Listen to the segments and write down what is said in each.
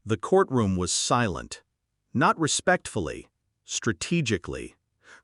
The courtroom was silent. Not respectfully, strategically.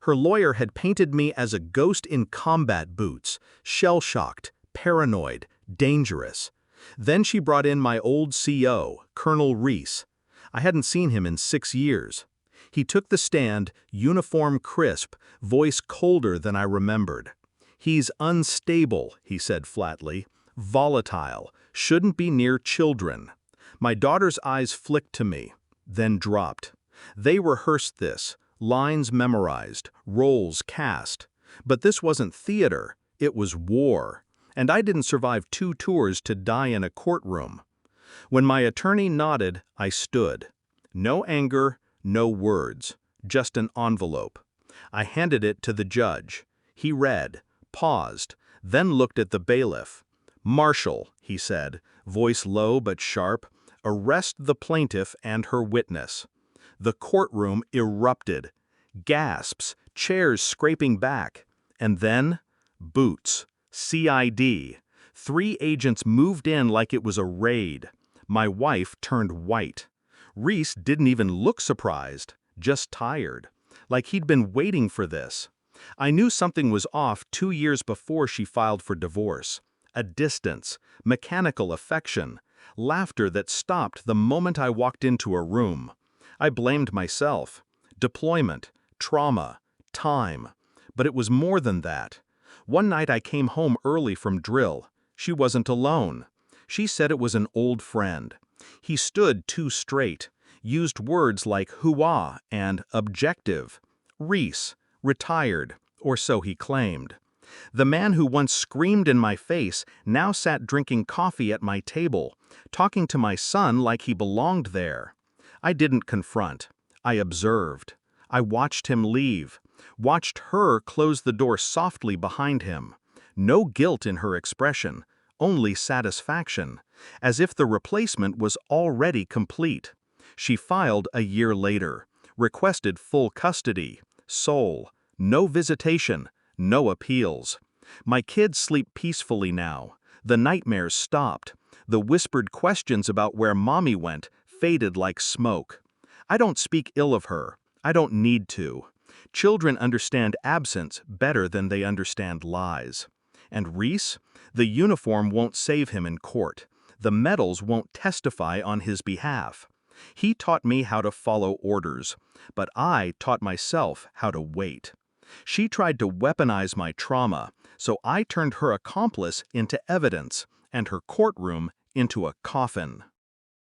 Her lawyer had painted me as a ghost in combat boots, shell-shocked, paranoid, dangerous. Then she brought in my old CO, Colonel Reese. I hadn't seen him in 6 years. He took the stand, uniform crisp, voice colder than I remembered. "He's unstable," he said flatly, "volatile, shouldn't be near children." My daughter's eyes flicked to me, then dropped. They rehearsed this, lines memorized, roles cast. But this wasn't theater, it was war. And I didn't survive 2 tours to die in a courtroom. When my attorney nodded, I stood. No anger, no words, just an envelope. I handed it to the judge. He read, paused, then looked at the bailiff. "Marshal," he said, voice low but sharp, "arrest the plaintiff and her witness." The courtroom erupted. Gasps, chairs scraping back. And then, boots. CID. 3 agents moved in like it was a raid. My wife turned white. Reese didn't even look surprised, just tired, like he'd been waiting for this. I knew something was off 2 years before she filed for divorce. A distance, mechanical affection, laughter that stopped the moment I walked into a room. I blamed myself. Deployment, trauma, time. But it was more than that. One night I came home early from drill. She wasn't alone. She said it was an old friend. He stood too straight, used words like hoo-ah and objective. Reese, retired, or so he claimed. The man who once screamed in my face now sat drinking coffee at my table, talking to my son like he belonged there. I didn't confront. I observed. I watched him leave, watched her close the door softly behind him. No guilt in her expression, only satisfaction, as if the replacement was already complete. She filed a year later, requested full custody, sole, no visitation, no appeals. My kids sleep peacefully now. The nightmares stopped. The whispered questions about where mommy went faded like smoke. I don't speak ill of her. I don't need to. Children understand absence better than they understand lies. And Reese? The uniform won't save him in court. The medals won't testify on his behalf. He taught me how to follow orders, but I taught myself how to wait. She tried to weaponize my trauma, so I turned her accomplice into evidence and her courtroom into a coffin.